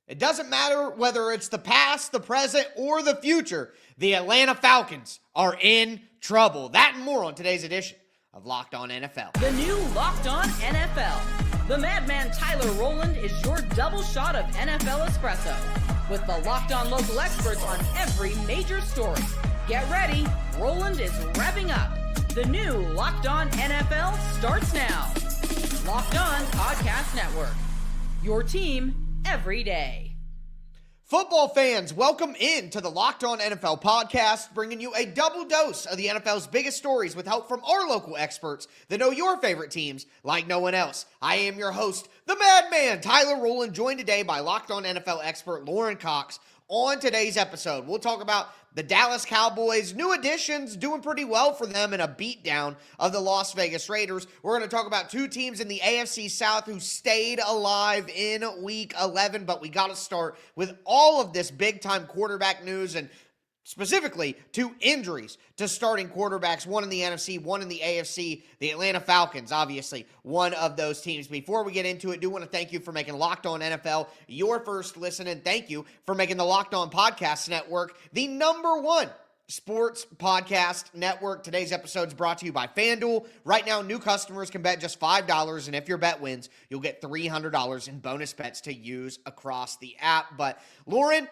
It doesn't matter whether it's the past, the present, or the future. The Atlanta Falcons are in trouble. That and more on today's edition of Locked On NFL. The new Locked On NFL. The madman Tyler Rowland is your double shot of NFL espresso with the Locked On local experts on every major story. Get ready. Rowland is revving up. The new Locked On NFL starts now. Locked On Podcast Network. Your team every day. Football fans, welcome in to the Locked On NFL podcast, bringing you a double dose of the NFL's biggest stories with help from our local experts that know your favorite teams like no one else. I am your host, the madman, Tyler Rowland, joined today by Locked On NFL expert Lauren Cox. On today's episode, we'll talk about the Dallas Cowboys, new additions, doing pretty well for them in a beatdown of the Las Vegas Raiders. We're going to talk about two teams in the AFC South who stayed alive in Week 11, but we got to start with all of this big-time quarterback news and specifically two injuries to starting quarterbacks, one in the NFC, one in the AFC, the Atlanta Falcons, obviously one of those teams. Before we get into it, I do want to thank you for making Locked On NFL your first listen, and thank you for making the Locked On Podcast Network the #1 sports podcast network. Today's episode is brought to you by FanDuel. Right now, new customers can bet just $5, and if your bet wins, you'll get $300 in bonus bets to use across the app. But Lauren,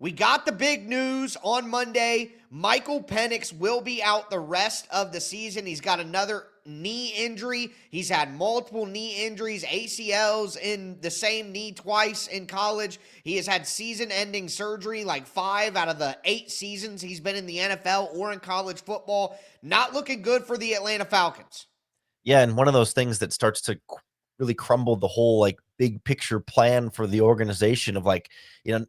we got the big news on Monday. Michael Penix will be out the rest of the season. He's got another knee injury. He's had multiple knee injuries, ACLs in the same knee twice in college. He has had season-ending surgery like 5 out of the 8 seasons he's been in the NFL or in college football. Not looking good for the Atlanta Falcons. Yeah, and one of those things that starts to really crumble the whole big picture plan for the organization of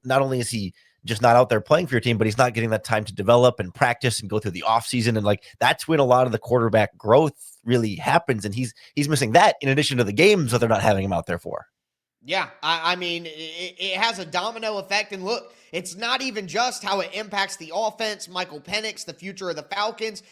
not only is he just not out there playing for your team, but he's not getting that time to develop and practice and go through the offseason. And that's when a lot of the quarterback growth really happens. And he's missing that in addition to the games that they're not having him out there for. Yeah, I mean, it has a domino effect. And look, it's not even just how it impacts the offense, Michael Penix, the future of the Falcons.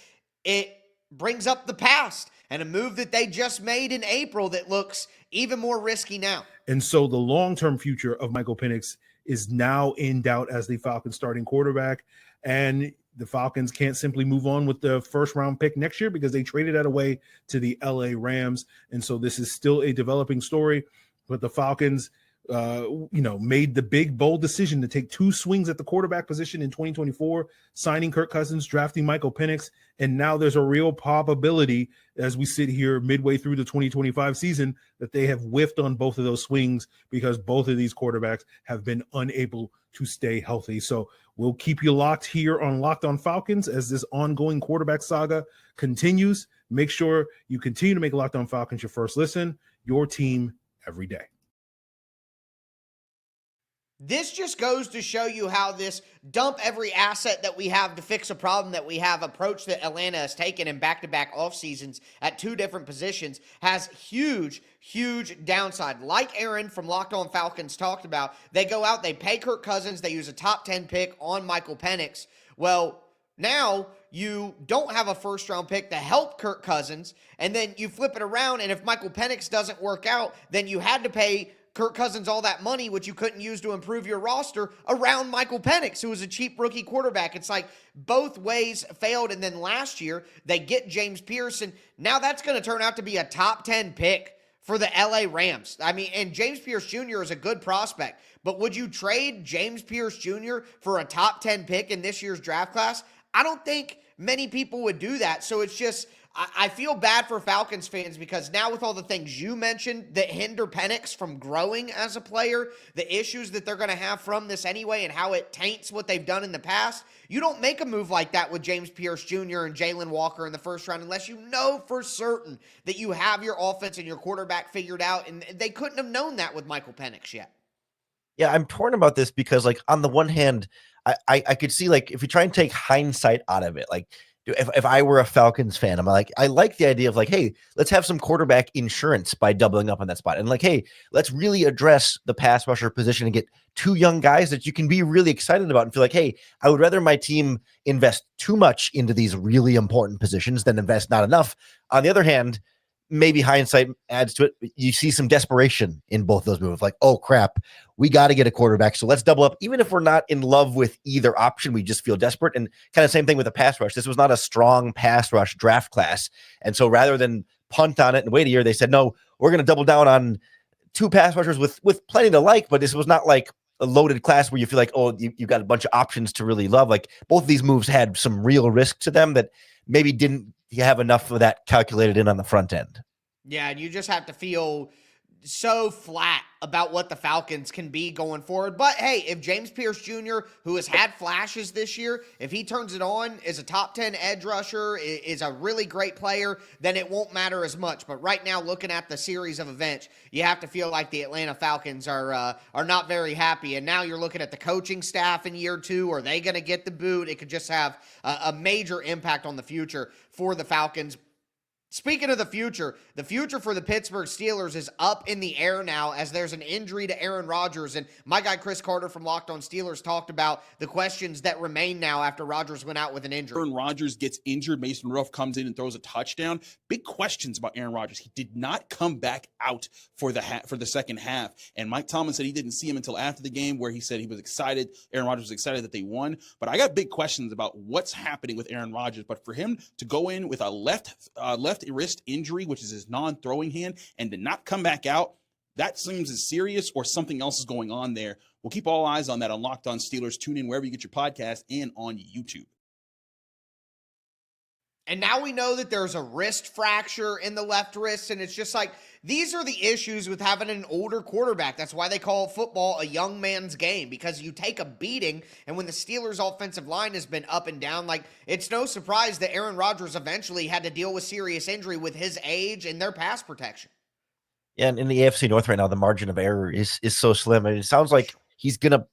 It brings up the past and a move that they just made in April that looks even more risky now. And so the long-term future of Michael Penix is now in doubt as the Falcons starting quarterback. And the Falcons can't simply move on with the first-round pick next year because they traded that away to the LA Rams. And so this is still a developing story. But the Falcons, made the big, bold decision to take 2 swings at the quarterback position in 2024, signing Kirk Cousins, drafting Michael Penix. And now there's a real probability as we sit here midway through the 2025 season that they have whiffed on both of those swings because both of these quarterbacks have been unable to stay healthy. So we'll keep you locked here on Locked On Falcons as this ongoing quarterback saga continues. Make sure you continue to make Locked On Falcons your first listen, your team every day. This just goes to show you how this dump every asset that we have to fix a problem that we have approach that Atlanta has taken in back-to-back off seasons at 2 different positions has huge downside. Like Aaron from Locked On Falcons talked about, they go out, they pay Kirk Cousins, they use a top 10 pick on Michael Penix. Well, now you don't have a first-round pick to help Kirk Cousins, and then you flip it around, and if Michael Penix doesn't work out, then you had to pay Kirk Cousins all that money, which you couldn't use to improve your roster, around Michael Penix, who was a cheap rookie quarterback. It's like both ways failed, and then last year they get James Pierce, and now that's going to turn out to be a top 10 pick for the LA Rams. I mean, and James Pierce Jr. is a good prospect, but would you trade James Pierce Jr. for a top 10 pick in this year's draft class? I don't think many people would do that, so it's just I feel bad for Falcons fans because now with all the things you mentioned that hinder Penix from growing as a player, the issues that they're going to have from this anyway and how it taints what they've done in the past, you don't make a move like that with James Pierce Jr. and Jalen Walker in the first round unless you know for certain that you have your offense and your quarterback figured out, and they couldn't have known that with Michael Penix yet. Yeah, I'm torn about this because on the one hand, I could see if we try and take hindsight out of it, if I were a Falcons fan, I like the idea of hey, let's have some quarterback insurance by doubling up on that spot. And hey, let's really address the pass rusher position and get 2 young guys that you can be really excited about and feel hey, I would rather my team invest too much into these really important positions than invest not enough. On the other hand, maybe hindsight adds to it. You see some desperation in both those moves. Like, oh crap, we got to get a quarterback. So let's double up. Even if we're not in love with either option, we just feel desperate. And kind of same thing with the pass rush. This was not a strong pass rush draft class. And so rather than punt on it and wait a year, they said, no, we're going to double down on 2 pass rushers with plenty to like, but this was not like a loaded class where you feel like, oh, you got a bunch of options to really love. Like both of these moves had some real risk to them that maybe didn't have enough of that calculated in on the front end. Yeah, and you just have to feel so flat about what the Falcons can be going forward. But hey, if James Pierce Jr., who has had flashes this year, if he turns it on, is a top 10 edge rusher, is a really great player, then it won't matter as much. But right now, looking at the series of events, you have to feel like the Atlanta Falcons are not very happy. And now you're looking at the coaching staff in year 2. Are they going to get the boot? It could just have a major impact on the future for the Falcons. Speaking of the future for the Pittsburgh Steelers is up in the air now as there's an injury to Aaron Rodgers. And my guy Chris Carter from Locked On Steelers talked about the questions that remain now after Rodgers went out with an injury. Aaron Rodgers gets injured. Mason Rudolph comes in and throws a touchdown. Big questions about Aaron Rodgers. He did not come back out for the second half. And Mike Tomlin said he didn't see him until after the game, where he said he was excited. Aaron Rodgers was excited that they won. But I got big questions about what's happening with Aaron Rodgers. But for him to go in with a left wrist injury, which is his non-throwing hand, and to not come back out, that seems as serious, or something else is going on there. We'll keep all eyes on that on Locked On Steelers. Tune in wherever you get your podcast and on YouTube. And now we know that there's a wrist fracture in the left wrist, and it's just like, these are the issues with having an older quarterback. That's why they call football a young man's game, because you take a beating, and when the Steelers' offensive line has been up and down, like, it's no surprise that Aaron Rodgers eventually had to deal with serious injury with his age and their pass protection. Yeah, and in the AFC North right now, the margin of error is so slim. And it sounds like he's gonna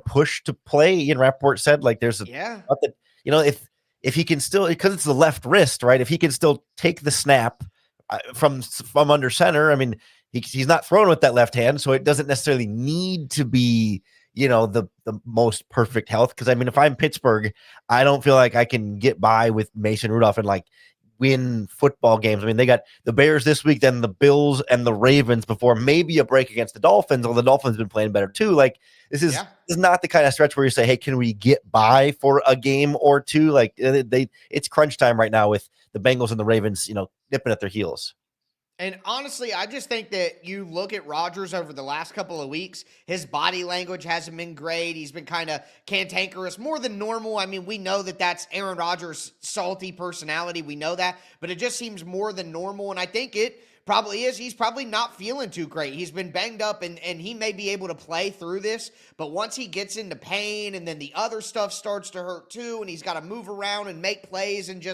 push to play. Ian Rappaport said, like, there's a if he can still, because it's the left wrist, right? If he can still take the snap from under center, I mean, he's not throwing with that left hand, so it doesn't necessarily need to be, the most perfect health. Because I mean, if I'm Pittsburgh, I don't feel like I can get by with Mason Rudolph and like win football games. I mean, they got the Bears this week, then the Bills and the Ravens before maybe a break against the Dolphins. Although the Dolphins have been playing better too. Like this is not the kind of stretch where you say, hey, can we get by for a game or two? Like it's crunch time right now with the Bengals and the Ravens, nipping at their heels. And honestly, I just think that you look at Rodgers over the last couple of weeks, his body language hasn't been great. He's been kind of cantankerous, more than normal. I mean, we know that that's Aaron Rodgers' salty personality. We know that, but it just seems more than normal. And I think it probably is. He's probably not feeling too great. He's been banged up, and he may be able to play through this. But once he gets into pain and then the other stuff starts to hurt too, and he's got to move around and make plays and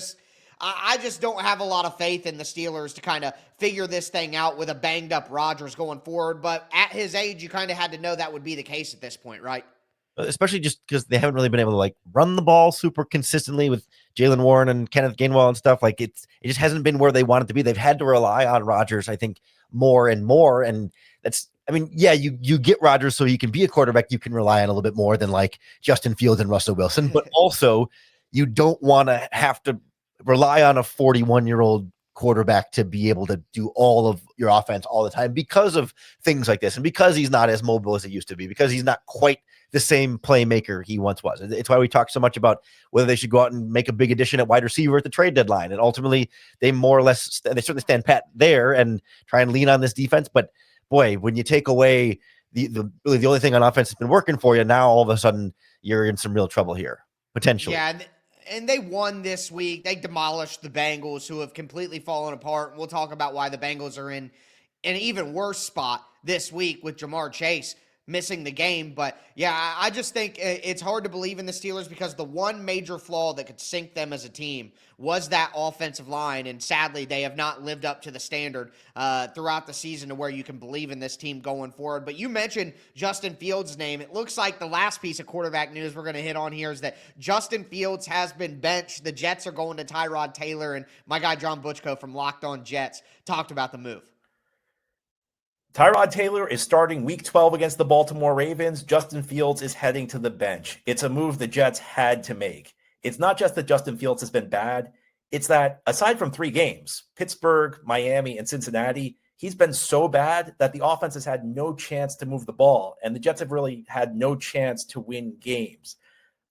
I just don't have a lot of faith in the Steelers to kind of figure this thing out with a banged-up Rodgers going forward. But at his age, you kind of had to know that would be the case at this point, right? Especially just because they haven't really been able to like run the ball super consistently with Jalen Warren and Kenneth Gainwell and stuff. Like it just hasn't been where they want it to be. They've had to rely on Rodgers, I think, more and more. And you get Rodgers so he can be a quarterback you can rely on a little bit more than like Justin Fields and Russell Wilson. But also, you don't want to have to rely on a 41-year-old quarterback to be able to do all of your offense all the time because of things like this, and because he's not as mobile as he used to be, because he's not quite the same playmaker he once was. It's why we talk so much about whether they should go out and make a big addition at wide receiver at the trade deadline. And ultimately, they more or less, they certainly stand pat there and try and lean on this defense. But boy, when you take away really the only thing on offense that's been working for you, now all of a sudden you're in some real trouble here, potentially. Yeah. And they won this week. They demolished the Bengals, who have completely fallen apart. We'll talk about why the Bengals are in an even worse spot this week with Jamar Chase missing the game. But yeah, I just think it's hard to believe in the Steelers because the one major flaw that could sink them as a team was that offensive line. And sadly, they have not lived up to the standard throughout the season to where you can believe in this team going forward. But you mentioned Justin Fields' name. It looks like the last piece of quarterback news we're going to hit on here is that Justin Fields has been benched. The Jets are going to Tyrod Taylor, and my guy John Butchko from Locked On Jets talked about the move. Tyrod Taylor is starting Week 12 against the Baltimore Ravens. Justin Fields is heading to the bench. It's a move the Jets had to make. It's not just that Justin Fields has been bad. It's that aside from 3 games, Pittsburgh, Miami, and Cincinnati, he's been so bad that the offense has had no chance to move the ball, and the Jets have really had no chance to win games.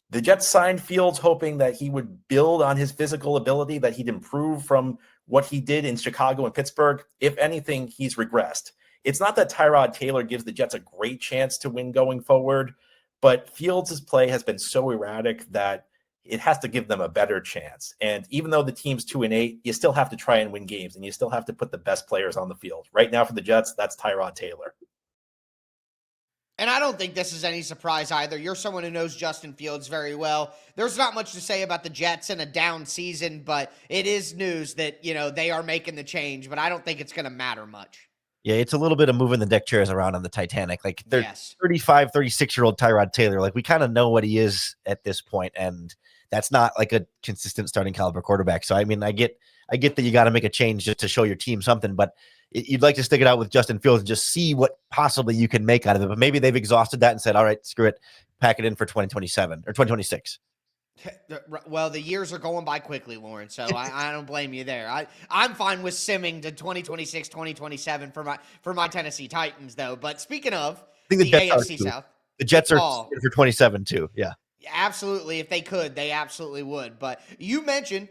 The Jets signed Fields hoping that he would build on his physical ability, that he'd improve from what he did in Chicago and Pittsburgh. If anything, he's regressed. It's not that Tyrod Taylor gives the Jets a great chance to win going forward, but Fields' play has been so erratic that it has to give them a better chance. And even though the team's 2-8, you still have to try and win games, and you still have to put the best players on the field. Right now for the Jets, that's Tyrod Taylor. And I don't think this is any surprise either. You're someone who knows Justin Fields very well. There's not much to say about the Jets in a down season, but it is news that, they are making the change, but I don't think it's going to matter much. Yeah, it's a little bit of moving the deck chairs around on the Titanic. Like, there's Yes. 35, 36-year-old Tyrod Taylor. Like, we kind of know what he is at this point, and that's not like a consistent starting caliber quarterback. So, I mean, I get that you got to make a change just to show your team something, but you'd like to stick it out with Justin Fields and just see what possibly you can make out of it. But maybe they've exhausted that and said, all right, screw it, pack it in for 2027 or 2026. Well, the years are going by quickly, Lauren, so I don't blame you there. I'm fine with simming to 2026, 2027 for my Tennessee Titans, though. But speaking of I think the AFC South. The Jets are for 27 too, yeah. Absolutely. If they could, they absolutely would. But you mentioned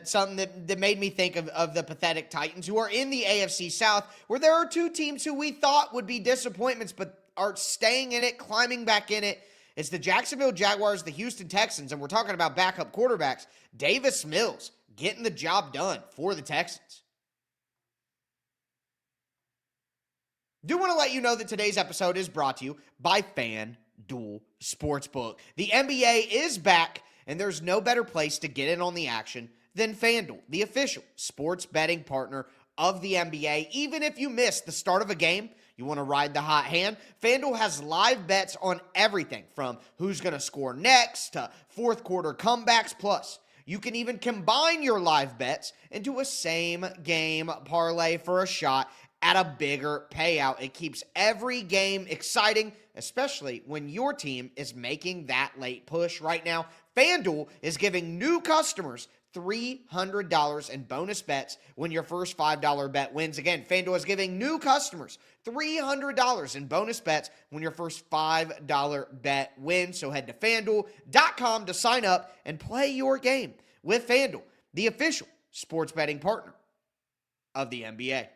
something that made me think of the pathetic Titans, who are in the AFC South, where there are 2 teams who we thought would be disappointments but are staying in it, climbing back in it. It's the Jacksonville Jaguars, the Houston Texans, and we're talking about backup quarterbacks. Davis Mills getting the job done for the Texans. Do want to let you know that today's episode is brought to you by FanDuel Sportsbook. The NBA is back, and there's no better place to get in on the action than FanDuel, the official sports betting partner of the NBA. Even if you miss the start of a game, you want to ride the hot hand, FanDuel has live bets on everything from who's going to score next to fourth quarter comebacks. Plus, you can even combine your live bets into a same game parlay for a shot at a bigger payout. It keeps every game exciting, especially when your team is making that late push. Right now, FanDuel is giving new customers $300 in bonus bets when your first $5 bet wins. Again, FanDuel is giving new customers $300 in bonus bets when your first $5 bet wins. So head to FanDuel.com to sign up and play your game with FanDuel, the official sports betting partner of the NBA.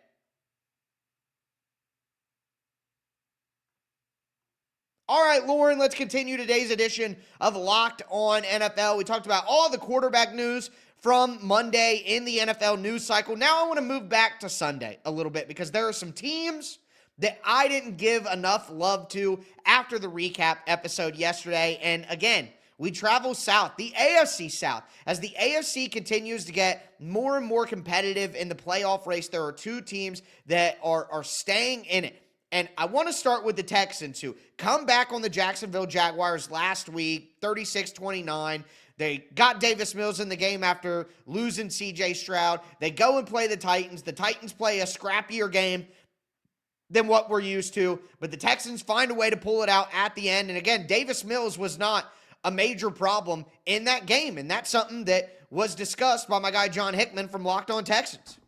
All right, Lauren, let's continue today's edition of Locked On NFL. We talked about all the quarterback news from Monday in the NFL news cycle. Now I want to move back to Sunday a little bit because there are some teams that I didn't give enough love to after the recap episode yesterday. And again, we travel south, the AFC South. As the AFC continues to get more and more competitive in the playoff race, there are 2 teams that are staying in it. And I want to start with the Texans, who come back on the Jacksonville Jaguars last week, 36-29. They got Davis Mills in the game after losing C.J. Stroud. They go and play the Titans. The Titans play a scrappier game than what we're used to, but the Texans find a way to pull it out at the end. And again, Davis Mills was not a major problem in that game, and that's something that was discussed by my guy John Hickman from Locked On Texans.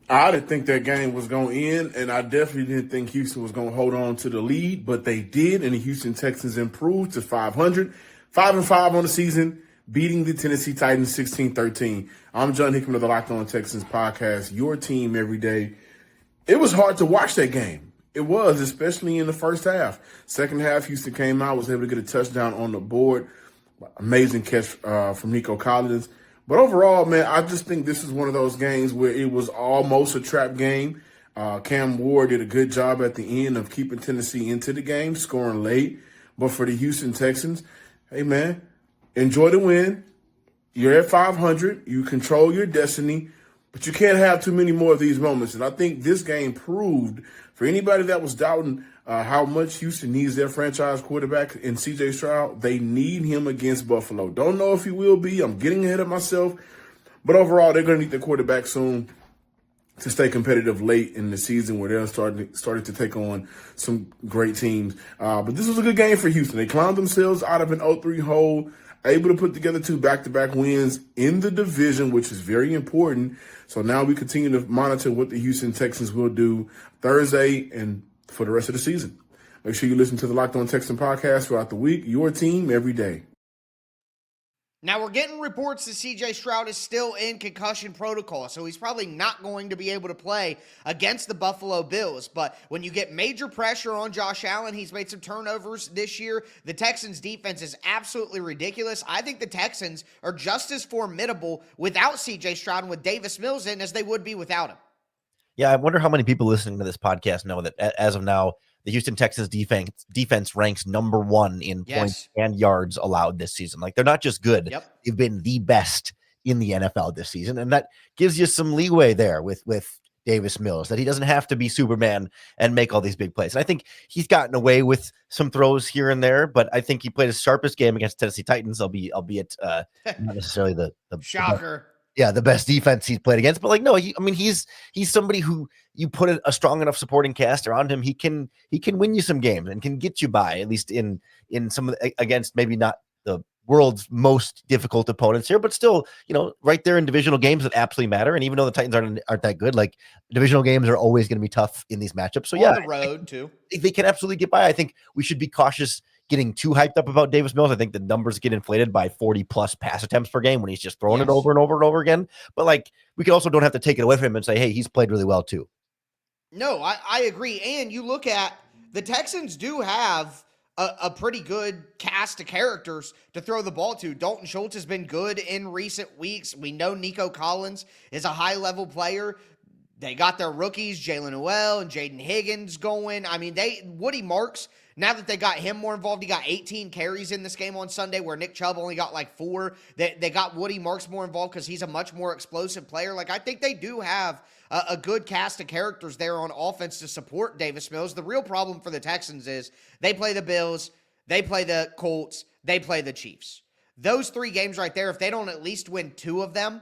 I didn't think that game was going to end, and I definitely didn't think Houston was going to hold on to the lead, but they did, and the Houston Texans improved to 500, 5-5 on the season, beating the Tennessee Titans 16-13. I'm John Hickman of the Locked On Texans podcast, your team every day. It was hard to watch that game. It was, especially in the first half. Second half, Houston came out, was able to get a touchdown on the board. Amazing catch from Nico Collins. But overall, man, I just think this is one of those games where it was almost a trap game. Cam Ward did a good job at the end of keeping Tennessee into the game, scoring late. But for the Houston Texans, hey, man, enjoy the win. You're at 500. You control your destiny. But you can't have too many more of these moments. And I think this game proved, for anybody that was doubting how much Houston needs their franchise quarterback in C.J. Stroud, they need him against Buffalo. Don't know if he will be. I'm getting ahead of myself. But overall, they're going to need their quarterback soon to stay competitive late in the season where they're starting to take on some great teams. But this was a good game for Houston. They climbed themselves out of an 0-3 hole. able to put together 2 back-to-back wins in the division, which is very important. So now we continue to monitor what the Houston Texans will do Thursday and for the rest of the season. Make sure you listen to the Locked On Texans podcast throughout the week, your team every day. Now, we're getting reports that C.J. Stroud is still in concussion protocol, so he's probably not going to be able to play against the Buffalo Bills. But when you get major pressure on Josh Allen, he's made some turnovers this year. The Texans' defense is absolutely ridiculous. I think the Texans are just as formidable without C.J. Stroud and with Davis Mills in as they would be without him. Yeah, I wonder how many people listening to this podcast know that as of now, the Houston Texans defense ranks number 1 in points and yards allowed this season. Like, they're not just good. Yep. They've been the best in the NFL this season. And that gives you some leeway there with Davis Mills, that he doesn't have to be Superman and make all these big plays. And I think he's gotten away with some throws here and there, but I think he played his sharpest game against Tennessee Titans, albeit not necessarily the shocker. The best defense he's played against. But like, no, he's somebody who you put a strong enough supporting cast around him, he can win you some games and can get you by, at least in some of the, against maybe not the world's most difficult opponents here, but still, right there in divisional games that absolutely matter. And even though the Titans aren't that good, like, divisional games are always going to be tough in these matchups. So on the road too, they can absolutely get by. I think we should be cautious getting too hyped up about Davis Mills. I think the numbers get inflated by 40 plus pass attempts per game when he's just throwing it over and over and over again. But like, we also don't have to take it away from him and say, hey, he's played really well too. No, I agree. And you look at the Texans do have a pretty good cast of characters to throw the ball to. Dalton Schultz has been good in recent weeks. We know Nico Collins is a high-level player. They got their rookies, Jalen Noel and Jaden Higgins going. I mean, Woody Marks, now that they got him more involved, he got 18 carries in this game on Sunday where Nick Chubb only got like 4. They got Woody Marks more involved because he's a much more explosive player. Like, I think they do have a good cast of characters there on offense to support Davis Mills. The real problem for the Texans is they play the Bills, they play the Colts, they play the Chiefs. Those 3 games right there, if they don't at least win 2 of them,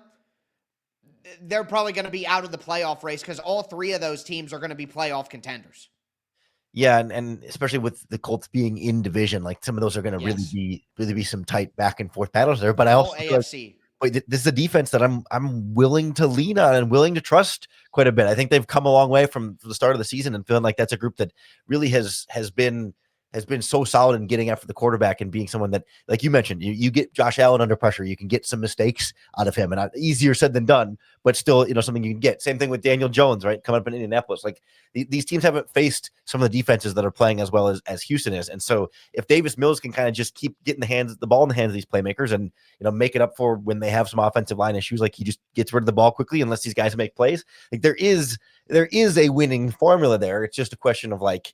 they're probably going to be out of the playoff race because all 3 of those teams are going to be playoff contenders. Yeah, and especially with the Colts being in division, like, some of those are going to really be some tight back and forth battles there. But I also AFC. But this is a defense that I'm willing to lean on and willing to trust quite a bit. I think they've come a long way from the start of the season, and feeling like that's a group that really has been so solid in getting after the quarterback and being someone that, like you mentioned, you get Josh Allen under pressure, you can get some mistakes out of him, and easier said than done, but still, something you can get. Same thing with Daniel Jones, right? Coming up in Indianapolis. Like, these teams haven't faced some of the defenses that are playing as well as Houston is. And so if Davis Mills can kind of just keep getting the ball in the hands of these playmakers and, make it up for when they have some offensive line issues, like, he just gets rid of the ball quickly and lets these guys make plays. Like, there is a winning formula there. It's just a question of, like,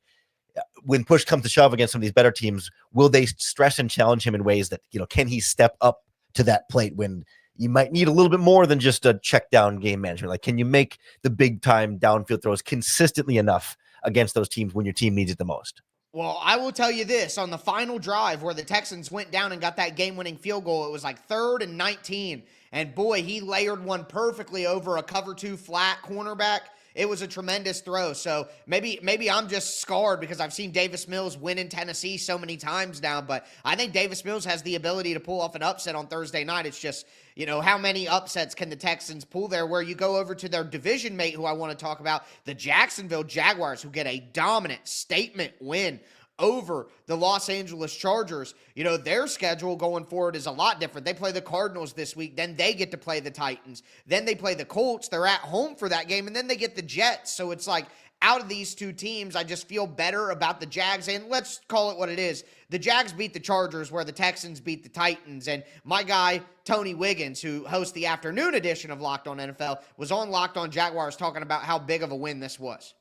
when push comes to shove against some of these better teams, will they stress and challenge him in ways that, can he step up to that plate when you might need a little bit more than just a check down game management? Like, can you make the big time downfield throws consistently enough against those teams when your team needs it the most? Well, I will tell you this, on the final drive where the Texans went down and got that game-winning field goal, it was like 3rd and 19, and boy, he layered one perfectly over a cover 2 flat cornerback. It was a tremendous throw. So maybe I'm just scarred because I've seen Davis Mills win in Tennessee so many times now, but I think Davis Mills has the ability to pull off an upset on Thursday night. It's just, how many upsets can the Texans pull there, where you go over to their division mate, who I want to talk about, the Jacksonville Jaguars, who get a dominant statement win over the Los Angeles Chargers. Their schedule going forward is a lot different. They play the Cardinals this week, then they get to play the Titans, then they play the Colts. They're at home for that game, and then they get the Jets. So it's like, out of these 2 teams, I just feel better about the Jags. And let's call it what it is. The Jags beat the Chargers where the Texans beat the Titans. And my guy, Tony Wiggins, who hosts the afternoon edition of Locked On NFL, was on Locked On Jaguars talking about how big of a win this was.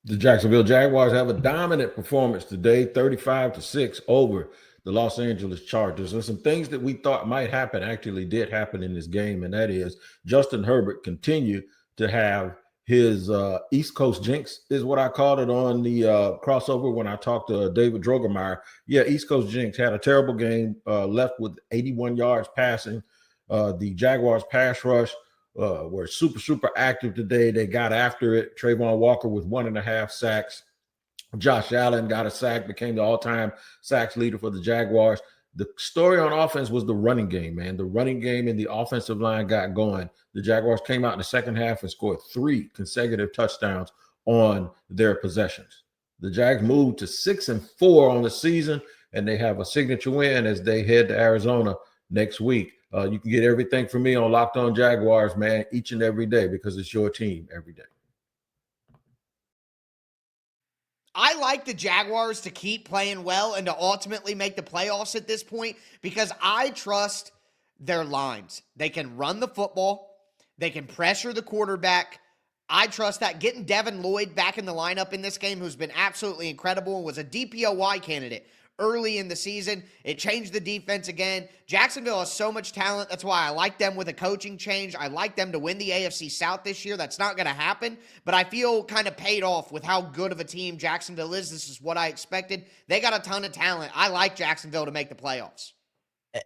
The Jacksonville Jaguars have a dominant performance today, 35-6 over the Los Angeles Chargers. And some things that we thought might happen actually did happen in this game, and that is Justin Herbert continued to have his East Coast jinx, is what I called it on the crossover when I talked to David Drogemeyer. Yeah, East Coast jinx, had a terrible game, left with 81 yards passing. The Jaguars pass rush were super active today. They got after it. Trayvon Walker with 1.5 sacks. Josh Allen got a sack, became the all-time sacks leader for the Jaguars. The story on offense was the running game, man. The running game and the offensive line got going. The Jaguars came out in the second half and scored 3 consecutive touchdowns on their possessions. The Jags moved to 6-4 on the season, and they have a signature win as they head to Arizona next week. You can get everything from me on Locked On Jaguars, man, each and every day, because it's your team every day. I like the Jaguars to keep playing well and to ultimately make the playoffs at this point because I trust their lines. They can run the football. They can pressure the quarterback. I trust that. Getting Devin Lloyd back in the lineup in this game, who's been absolutely incredible and was a DPOY candidate early in the season. It changed the defense again. Jacksonville has so much talent. That's why I like them with a coaching change. I like them to win the AFC South this year. That's not going to happen, but I feel kind of paid off with how good of a team Jacksonville is. This is what I expected. They got a ton of talent. I like Jacksonville to make the playoffs.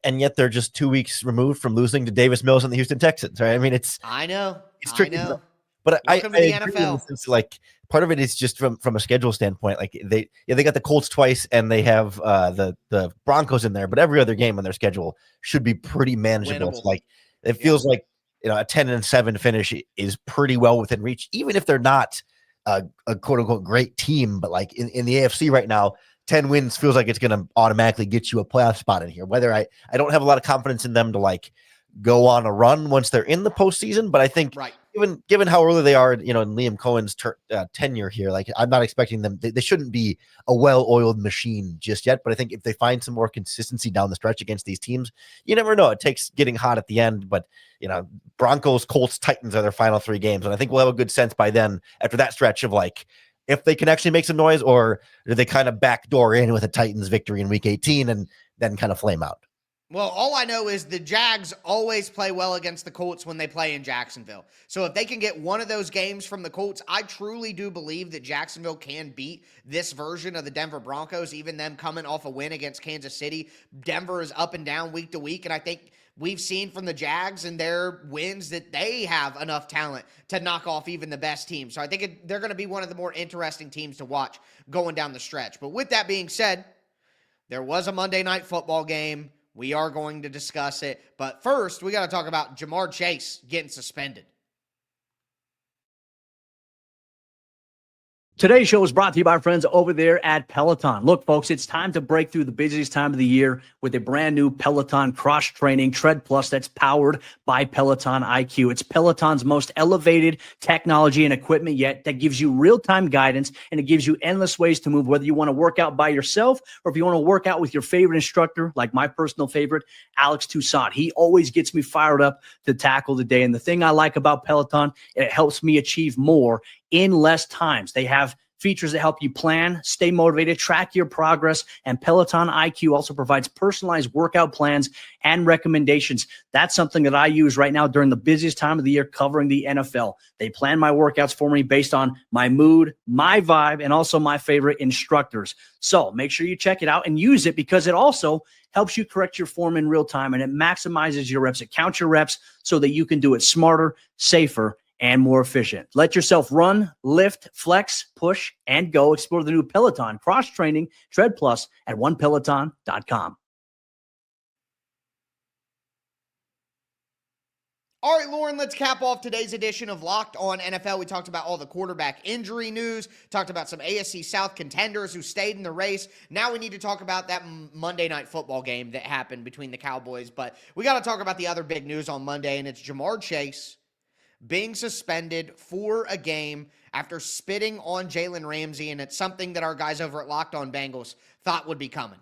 And yet they're just 2 weeks removed from losing to Davis Mills and the Houston Texans, right? I mean, I know. tricky. I know. But Welcome to the agree NFL. in the sense, like, part of it is just from a schedule standpoint. Like they got the Colts twice and they have the Broncos in there, but every other game on their schedule should be pretty manageable. Winnable. It's like it feels like a 10-7 finish is pretty well within reach, even if they're not a quote unquote great team. But like in the AFC right now, 10 wins feels like it's going to automatically get you a playoff spot in here. Whether I don't have a lot of confidence in them to like go on a run once they're in the postseason, but I think given how early they are, in Liam Cohen's tenure here, like I'm not expecting them. They shouldn't be a well-oiled machine just yet. But I think if they find some more consistency down the stretch against these teams, you never know. It takes getting hot at the end, but Broncos, Colts, Titans are their final 3 games, and I think we'll have a good sense by then after that stretch of like if they can actually make some noise, or do they kind of backdoor in with a Titans victory in Week 18 and then kind of flame out. Well, all I know is the Jags always play well against the Colts when they play in Jacksonville. So if they can get one of those games from the Colts, I truly do believe that Jacksonville can beat this version of the Denver Broncos, even them coming off a win against Kansas City. Denver is up and down week to week, and I think we've seen from the Jags and their wins that they have enough talent to knock off even the best teams. So I think they're going to be one of the more interesting teams to watch going down the stretch. But with that being said, there was a Monday Night Football game. We are going to discuss it. But first, we got to talk about Ja'Marr Chase getting suspended. Today's show is brought to you by our friends over there at Peloton. Look, folks, it's time to break through the busiest time of the year with a brand new Peloton cross-training Tread Plus that's powered by Peloton IQ. It's Peloton's most elevated technology and equipment yet that gives you real-time guidance, and it gives you endless ways to move, whether you want to work out by yourself or if you want to work out with your favorite instructor, like my personal favorite, Alex Toussaint. He always gets me fired up to tackle the day. And the thing I like about Peloton, it helps me achieve more in less times. They have features that help you plan, stay motivated, track your progress, and Peloton IQ also provides personalized workout plans and recommendations. That's something that I use right now during the busiest time of the year covering the NFL. They plan my workouts for me based on my mood, my vibe, and also my favorite instructors. So make sure you check it out and use it because it also helps you correct your form in real time, and it maximizes your reps. It counts your reps so that you can do it smarter, safer, and more efficient. Let yourself run, lift, flex, push, and go. Explore the new Peloton cross-training Tread Plus at onepeloton.com. All right, Lauren, let's cap off today's edition of Locked On NFL. We talked about all the quarterback injury news, talked about some AFC South contenders who stayed in the race. Now we need to talk about that Monday Night Football game that happened between the Cowboys. But we got to talk about the other big news on Monday, and it's Ja'Marr Chase being suspended for a game after spitting on Jalen Ramsey, and it's something that our guys over at Locked On Bengals thought would be coming.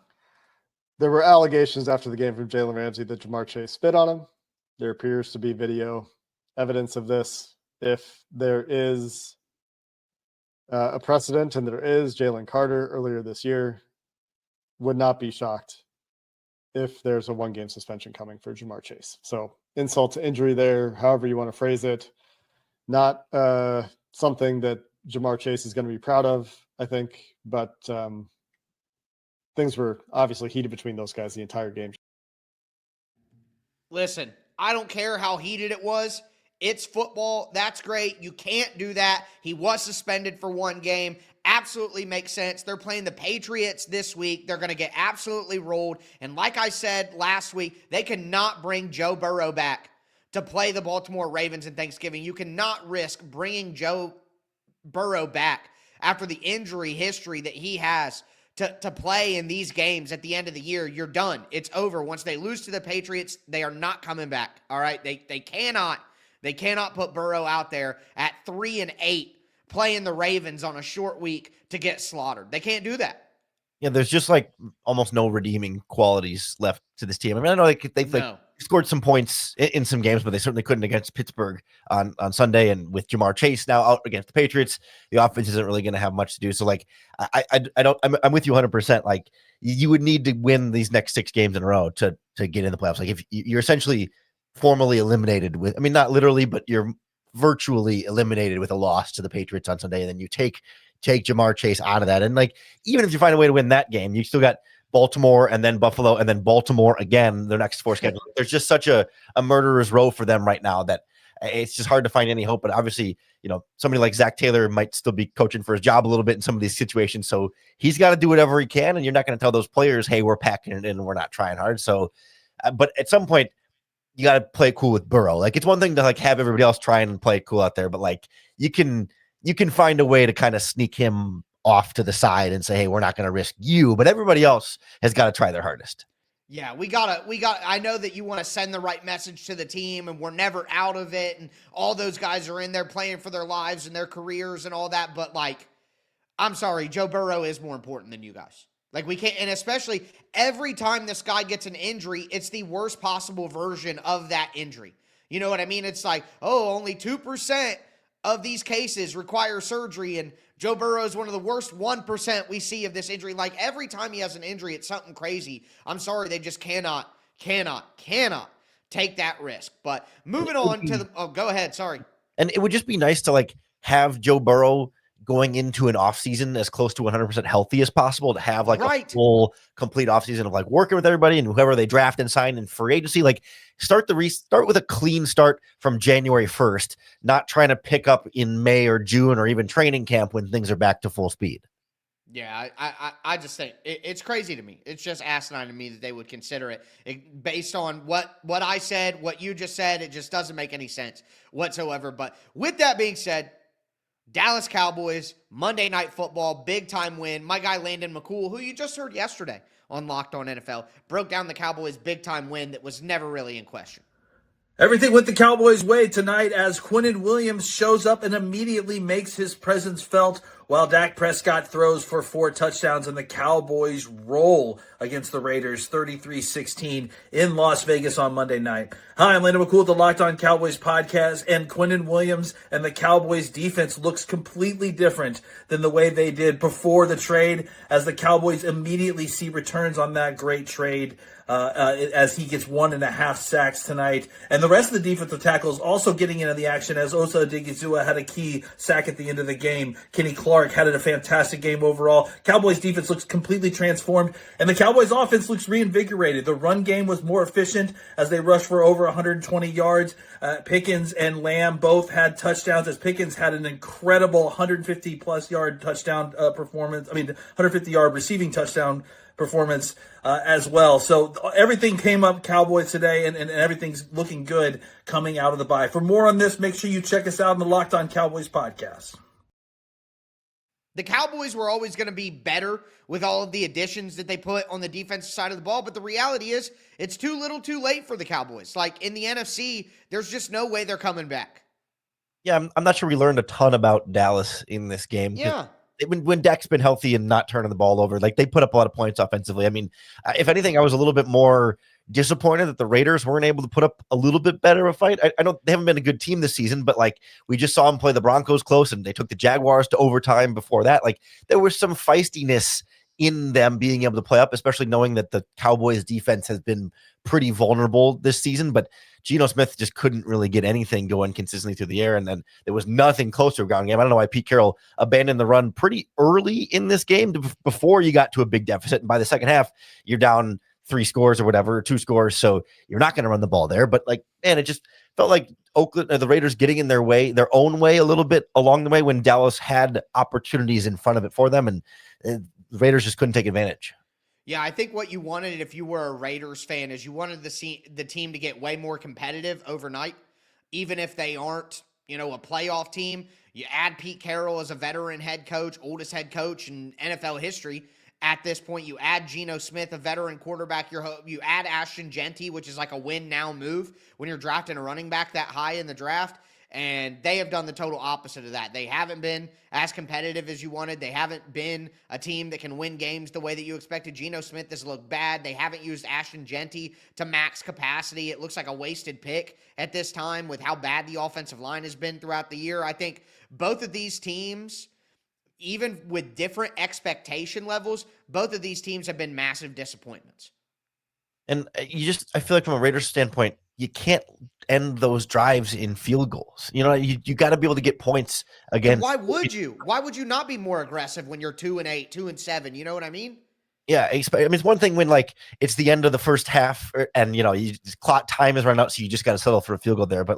There were allegations after the game from Jalen Ramsey that Ja'Marr Chase spit on him. There appears to be video evidence of this. If there is a precedent, and there is, Jalen Carter earlier this year, would not be shocked if there's a 1-game suspension coming for Ja'Marr Chase. So insult to injury there, however you want to phrase it. Not something that Ja'Marr Chase is going to be proud of, I think, but things were obviously heated between those guys the entire game. Listen, I don't care how heated it was. It's football. That's great. You can't do that. He was suspended for 1 game. absolutely makes sense. They're playing the Patriots this week. They're going to get absolutely rolled. And like I said last week, they cannot bring Joe Burrow back to play the Baltimore Ravens in Thanksgiving. You cannot risk bringing Joe Burrow back after the injury history that he has to play in these games at the end of the year. You're done. It's over. Once they lose to the Patriots, they are not coming back. All right. They cannot put Burrow out there at 3-8 playing the Ravens on a short week to get slaughtered. They can't do that. Yeah, there's just like almost no redeeming qualities left to this team. I mean, I know they've like scored some points in some games, but they certainly couldn't against Pittsburgh on Sunday. And with Jamar Chase now out against the Patriots, the offense isn't really going to have much to do. So like, I'm with you 100%. Like, you would need to win these next 6 games in a row to get in the playoffs. Like, if you're essentially formally eliminated with, I mean, not literally, but you're virtually eliminated with a loss to the Patriots on Sunday, and then you take Jamar Chase out of that. And like, even if you find a way to win that game, you still got Baltimore and then Buffalo and then Baltimore again, their next 4 schedule. There's just such a murderer's row for them right now that it's just hard to find any hope. But obviously, you know, somebody like Zach Taylor might still be coaching for his job a little bit in some of these situations. So he's got to do whatever he can. And you're not going to tell those players, hey, we're packing it in and we're not trying hard. So, but at some point, you got to play cool with Burrow. Like, it's one thing to like have everybody else try and play cool out there, but like you can find a way to kind of sneak him off to the side and say, hey, we're not going to risk you, but everybody else has got to try their hardest. Yeah, we got I know that you want to send the right message to the team and we're never out of it. And all those guys are in there playing for their lives and their careers and all that. But like, I'm sorry, Joe Burrow is more important than you guys. Like, we can't, and especially every time this guy gets an injury, it's the worst possible version of that injury. You know what I mean? It's like, oh, only 2% of these cases require surgery, and Joe Burrow is one of the worst 1% we see of this injury. Like, every time he has an injury, it's something crazy. I'm sorry, they just cannot take that risk. But moving on to go ahead, sorry. And it would just be nice to like have Joe Burrow going into an offseason as close to 100% healthy as possible, to have like a full, complete offseason of like working with everybody and whoever they draft and sign in free agency. Like, start with a clean start from January 1st, not trying to pick up in May or June or even training camp when things are back to full speed. Yeah, I just think it's crazy to me. It's just asinine to me that they would consider it based on what I said, what you just said. It just doesn't make any sense whatsoever. But with that being said, Dallas Cowboys, Monday Night Football, big-time win. My guy Landon McCool, who you just heard yesterday on Locked On NFL, broke down the Cowboys' big-time win that was never really in question. Everything went the Cowboys' way tonight as Quinnen Williams shows up and immediately makes his presence felt, while Dak Prescott throws for 4 touchdowns and the Cowboys roll against the Raiders 33-16 in Las Vegas on Monday night. Hi, I'm Landon McCool with the Locked On Cowboys podcast, and Quinnen Williams and the Cowboys defense looks completely different than the way they did before the trade, as the Cowboys immediately see returns on that great trade as he gets 1.5 sacks tonight. And the rest of the defensive tackles also getting into the action, as Osa Odigizua had a key sack at the end of the game. Kenny Clark had a fantastic game overall. Cowboys defense looks completely transformed, and the Cowboys offense looks reinvigorated. The run game was more efficient as they rushed for over 120 yards. Pickens and Lamb both had touchdowns, as Pickens had an incredible 150-plus yard touchdown performance. 150-yard receiving touchdown performance as well. So everything came up Cowboys today, and everything's looking good coming out of the bye. For more on this, make sure you check us out on the Locked On Cowboys podcast. The Cowboys were always going to be better with all of the additions that they put on the defensive side of the ball, but the reality is it's too little too late for the Cowboys. Like, in the NFC, there's just no way they're coming back. Yeah, I'm not sure we learned a ton about Dallas in this game. Yeah. When Dak's been healthy and not turning the ball over, like, they put up a lot of points offensively. I mean, if anything, I was a little bit more disappointed that the Raiders weren't able to put up a little bit better of a fight. I know they haven't been a good team this season, but like, we just saw them play the Broncos close, and they took the Jaguars to overtime before that. Like, there was some feistiness in them being able to play up, especially knowing that the Cowboys defense has been pretty vulnerable this season, but Geno Smith just couldn't really get anything going consistently through the air. And then there was nothing close to a ground game. I don't know why Pete Carroll abandoned the run pretty early in this game before you got to a big deficit. And by the second half, you're down 3 scores or whatever, or 2 scores. So you're not going to run the ball there. But like, man, it just felt like the Raiders getting in their own way a little bit along the way when Dallas had opportunities in front of it for them, and the Raiders just couldn't take advantage. Yeah, I think what you wanted if you were a Raiders fan is you wanted the team to get way more competitive overnight, even if they aren't, a playoff team. You add Pete Carroll as a veteran head coach, oldest head coach in NFL history. At this point, you add Geno Smith, a veteran quarterback. You add Ashton Genty, which is like a win now move when you're drafting a running back that high in the draft. And they have done the total opposite of that. They haven't been as competitive as you wanted. They haven't been a team that can win games the way that you expected. Geno Smith has looked bad. They haven't used Ashton Genty to max capacity. It looks like a wasted pick at this time with how bad the offensive line has been throughout the year. I think both of these teams, even with different expectation levels, both of these teams have been massive disappointments. And I feel like from a Raiders standpoint, you can't end those drives in field goals. You got to be able to get points again. And why would you? Why would you not be more aggressive when you're 2-8, 2-7? You know what I mean? Yeah, it's one thing when it's the end of the first half and clock time is running out, so you just got to settle for a field goal there. But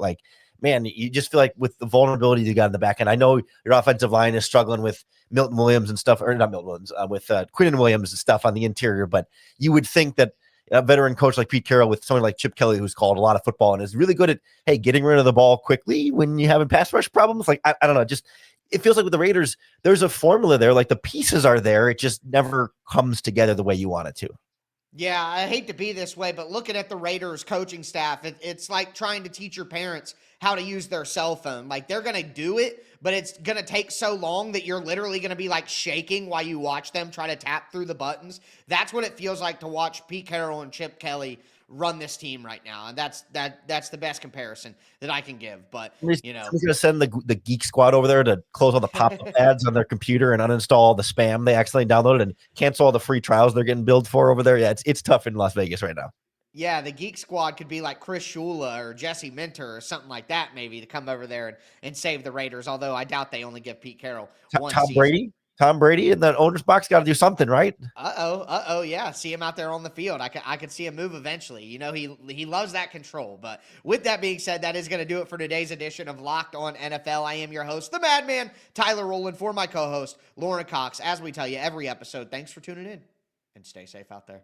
man, you just feel like with the vulnerability you got in the back end. I know your offensive line is struggling with Milton Williams and stuff, or not Milton Williams, with Quinnen Williams and stuff on the interior. But you would think that a veteran coach like Pete Carroll with someone like Chip Kelly, who's called a lot of football and is really good at, getting rid of the ball quickly when you have pass rush problems. I don't know, just it feels like with the Raiders, there's a formula there. The pieces are there. It just never comes together the way you want it to. Yeah, I hate to be this way, but looking at the Raiders coaching staff, it's like trying to teach your parents how to use their cell phone. They're going to do it, but it's going to take so long that you're literally going to be shaking while you watch them try to tap through the buttons. That's what it feels like to watch Pete Carroll and Chip Kelly run this team right now. And that's the best comparison that I can give. But, He's going to send the Geek Squad over there to close all the pop-up ads on their computer and uninstall all the spam they accidentally downloaded and cancel all the free trials they're getting billed for over there. Yeah, it's tough in Las Vegas right now. Yeah, the Geek Squad could be like Chris Shula or Jesse Minter or something like that, maybe, to come over there and save the Raiders, although I doubt they only give Pete Carroll one season. Tom Brady in the owner's box got to do something, right? Yeah. See him out there on the field. I could see him move eventually. He loves that control. But with that being said, that is going to do it for today's edition of Locked On NFL. I am your host, the Madman, Tyler Rowland, for my co-host, Lauren Cox. As we tell you every episode, thanks for tuning in, and stay safe out there.